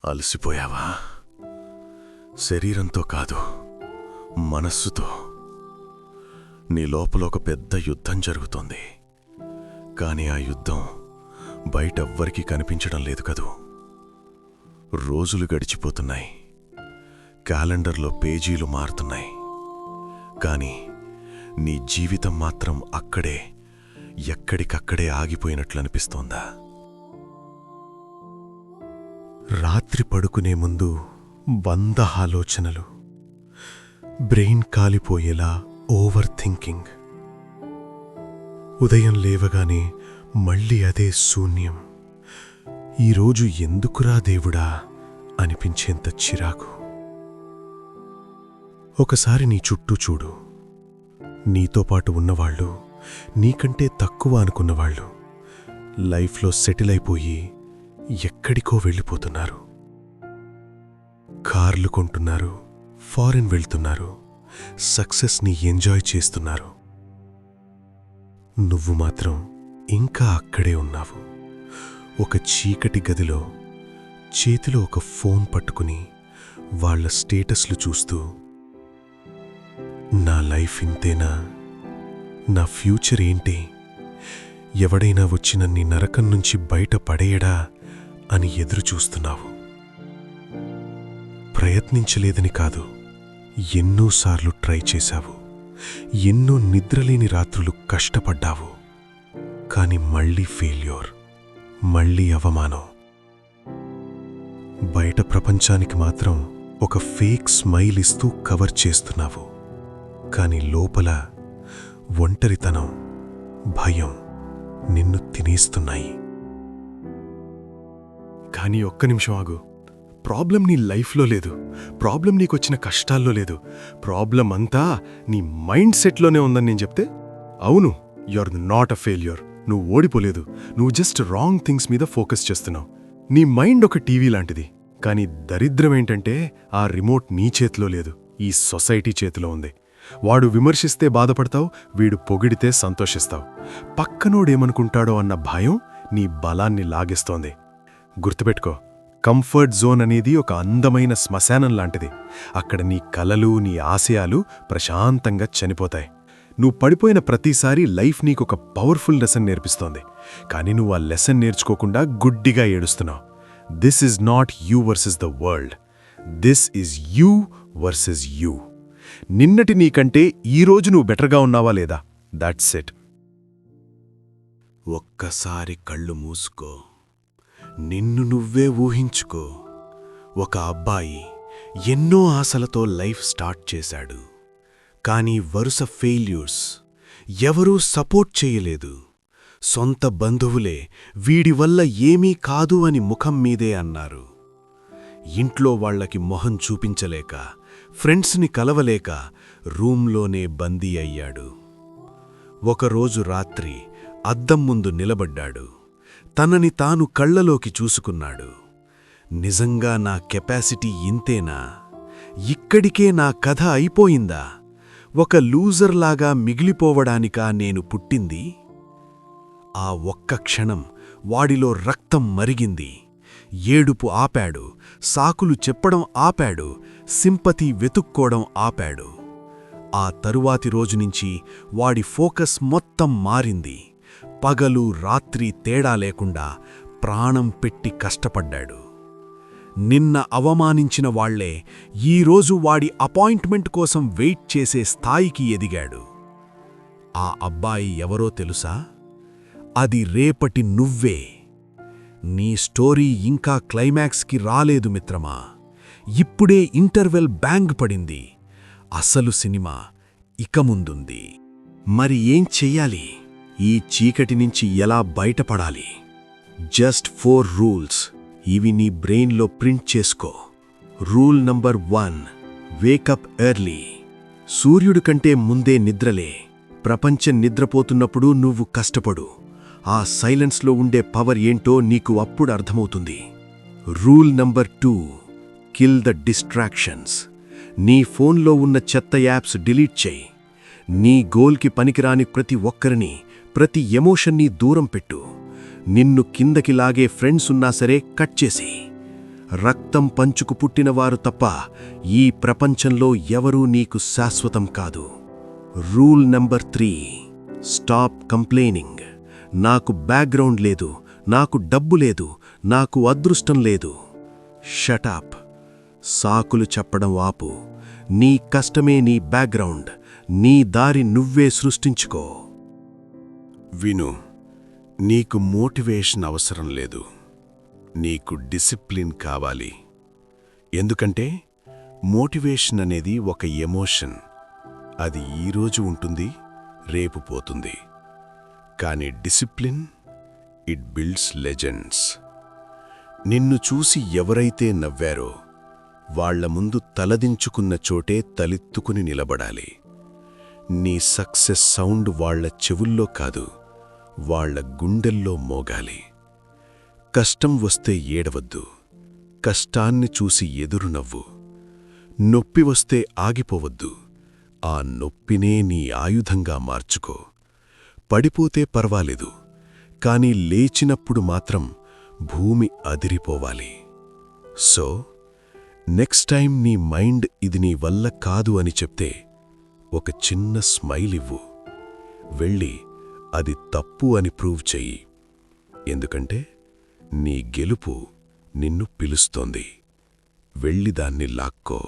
అలసిపోయావా? శరీరంతో కాదు, మనస్సుతో. నీ లోపల ఒక పెద్ద యుద్ధం జరుగుతోంది. కానీ ఆ యుద్ధం బయటెవ్వరికీ కనిపించడం లేదు కదూ. రోజులు గడిచిపోతున్నాయి, క్యాలెండర్లో పేజీలు మారుతున్నాయి. కానీ నీ జీవితం మాత్రం అక్కడే, ఎక్కడికక్కడే ఆగిపోయినట్లనిపిస్తోందా? రాత్రి పడుకునే ముందు 100 ఆలోచనలు, బ్రెయిన్ కాలిపోయేలా ఓవర్ థింకింగ్. ఉదయం లేవగానే మళ్ళీ అదే శూన్యం. ఈరోజు ఎందుకురా దేవుడా అనిపించేంత చిరాకు. ఒకసారి నీ చుట్టూ చూడు. నీతో పాటు ఉన్నవాళ్ళు, నీకంటే తక్కువ అనుకున్నవాళ్ళు లైఫ్లో సెటిల్ అయిపోయి ఎక్కడికో వెళ్ళిపోతున్నారు. కార్లు కొంటున్నారు, ఫారెన్ వెళ్తున్నారు, సక్సెస్ని ఎంజాయ్ చేస్తున్నారు. నువ్వు మాత్రం ఇంకా అక్కడే ఉన్నావు. ఒక చీకటి గదిలో చేతిలో ఒక ఫోన్ పట్టుకుని వాళ్ళ స్టేటస్లు చూస్తూ, నా లైఫ్ ఇంతేనా, నా ఫ్యూచర్ ఏంటి, ఎవడైనా వచ్చి నన్ను నరకం నుంచి బయట పడేయడా అని ఎదురుచూస్తున్నావు. ప్రయత్నించలేదని కాదు, ఎన్నోసార్లు ట్రై చేశావు, ఎన్నో నిద్రలేని రాత్రులు కష్టపడ్డావు. కాని మళ్ళీ ఫెయిల్యూర్, మళ్ళీ అవమానం. బయట ప్రపంచానికి మాత్రం ఒక ఫేక్ స్మైల్ ఇస్తూ కవర్ చేస్తున్నావు. కాని లోపల ఒంటరితనం, భయం నిన్ను తినేస్తున్నాయి. కానీ ఒక్క నిమిషం ఆగు. ప్రాబ్లం నీ లైఫ్లో లేదు, ప్రాబ్లం నీకొచ్చిన కష్టాల్లో లేదు. ప్రాబ్లం అంతా నీ మైండ్ సెట్లోనే ఉందని నేను చెప్తే, అవును, you are not a failure. నువ్వు ఓడిపోలేదు, నువ్వు జస్ట్ రాంగ్ థింగ్స్ మీద ఫోకస్ చేస్తున్నావు. నీ మైండ్ ఒక టీవీ లాంటిది. కానీ దరిద్రం ఏంటంటే ఆ రిమోట్ నీ చేతిలో లేదు, ఈ సొసైటీ చేతిలో ఉంది. వాడు విమర్శిస్తే బాధపడతావు, వీడు పొగిడితే సంతోషిస్తావు. పక్కనోడేమనుకుంటాడో అన్న భయం నీ బలాన్ని లాగేస్తోంది. గుర్తుపెట్టుకో, కంఫర్ట్ జోన్ అనేది ఒక అందమైన శ్మశానం లాంటిది. అక్కడ నీ కలలు, నీ ఆశయాలు ప్రశాంతంగా చనిపోతాయి. నువ్వు పడిపోయిన ప్రతిసారి లైఫ్ నీకొక పవర్ఫుల్ లెసన్ నేర్పిస్తోంది. కానీ నువ్వు ఆ లెసన్ నేర్చుకోకుండా గుడ్డిగా ఏడుస్తున్నావు. This is not you versus the world, this is you versus you. నిన్నటి నీకంటే ఈరోజు నువ్వు బెటర్గా ఉన్నావా లేదా, దాట్స్ ఇట్. ఒక్కసారి కళ్ళు మూసుకో, నిన్ను నువ్వే ఊహించుకో. ఒక అబ్బాయి ఎన్నో ఆశలతో లైఫ్ స్టార్ట్ చేశాడు. కానీ వరుస ఫెయిల్యూర్స్, ఎవరూ సపోర్ట్ చేయలేదు. సొంత బంధువులే వీడి వల్ల ఏమీ కాదు అని ముఖం మీదే అన్నారు. ఇంట్లో వాళ్లకి మొహం చూపించలేక, ఫ్రెండ్స్ని కలవలేక రూంలోనే బందీ అయ్యాడు. ఒకరోజు రాత్రి అద్దం ముందు నిలబడ్డాడు. తనని తాను కళ్లలోకి చూసుకున్నాడు. నిజంగా నా కెపాసిటీ ఇంతేనా? ఇక్కడికే నా కథ అయిపోయిందా? ఒక లూజర్లాగా మిగిలిపోవడానికా నేను పుట్టింది? ఆ ఒక్క క్షణం వాడిలో రక్తం మరిగింది. ఏడుపు ఆపాడు, సాకులు చెప్పడం ఆపాడు, సింపతి వెతుక్కోవడం ఆపాడు. ఆ తరువాతి రోజునుంచి వాడి ఫోకస్ మొత్తం మారింది. పగలు రాత్రి తేడా లేకుండా ప్రాణం పెట్టి కష్టపడ్డాడు. నిన్న అవమానించిన వాళ్లే ఈరోజు వాడి అపాయింట్మెంట్ కోసం వెయిట్ చేసే స్థాయికి ఎదిగాడు. ఆ అబ్బాయి ఎవరో తెలుసా? అది రేపటి నువ్వే. నీ స్టోరీ ఇంకా క్లైమాక్స్కి రాలేదు మిత్రమా. ఇప్పుడే ఇంటర్వెల్ బ్యాంగ్ పడింది. అసలు సినిమా ఇక ముందుంది. మరి ఏం చెయ్యాలి? ఈ చీకటి నుంచి ఎలా బయటపడాలి? Just 4 rules. ఇవి నీ బ్రెయిన్లో ప్రింట్ చేసుకో. Rule number 1, wake up early. సూర్యుడి కంటే ముందే నిద్రలే. ప్రపంచం నిద్రపోతున్నప్పుడు నువ్వు కష్టపడు. ఆ సైలెన్స్లో ఉండే పవర్ ఏంటో నీకు అప్పుడు అర్థమవుతుంది. Rule number 2, kill the distractions. నీ ఫోన్లో ఉన్న చెత్త యాప్స్ డిలీట్ చేయి. నీ గోల్కి పనికిరాని ప్రతి ఒక్కరిని, ప్రతి ఎమోషన్ని దూరం పెట్టు. నిన్ను కిందకి లాగే ఫ్రెండ్స్ ఉన్నా సరే కట్ చేసి. రక్తం పంచుకు పుట్టినవారు తప్ప ఈ ప్రపంచంలో ఎవరూ నీకు శాశ్వతం కాదు. Rule number 3, stop complaining. నాకు బ్యాక్గ్రౌండ్ లేదు, నాకు డబ్బు లేదు, నాకు అదృష్టం లేదు. షటప్. సాకులు చెప్పడం ఆపు. నీ కష్టమే నీ బ్యాక్గ్రౌండ్. నీ దారి నువ్వే సృష్టించుకో. విను, నీకు మోటివేషన్ అవసరం లేదు, నీకు డిసిప్లిన్ కావాలి. ఎందుకంటే మోటివేషన్ అనేది ఒక ఎమోషన్. అది ఈరోజు ఉంటుంది, రేపు పోతుంది. కానీ డిసిప్లిన్, ఇట్ బిల్డ్స్ లెజెండ్స్. నిన్ను చూసి ఎవరైతే నవ్వారో వాళ్ల ముందు తలదించుకున్న చోటే తలెత్తుకుని నిలబడాలి. నీ సక్సెస్ సౌండ్ వాళ్ల చెవుల్లో కాదు, వాళ్ల గుండెల్లో మోగాలి. కష్టం వస్తే ఏడవద్దు, కష్టాన్ని చూసి ఎదురు నవ్వు. నొప్పి వస్తే ఆగిపోవద్దు, ఆ నొప్పినే నీ ఆయుధంగా మార్చుకో. పడిపోతే పర్వాలేదు, కాని లేచినప్పుడు మాత్రం భూమి అదిరిపోవాలి. సో నెక్స్ట్ టైం నీ మైండ్ ఇది నీ వల్ల కాదు అని చెప్తే ఒక చిన్న స్మైల్ ఇవ్వు. వెళ్ళి అది తప్పు అని ప్రూవ్ చెయ్యి. ఎందుకంటే నీ గెలుపు నిన్ను పిలుస్తోంది. వెళ్ళి దాన్ని లాక్కో.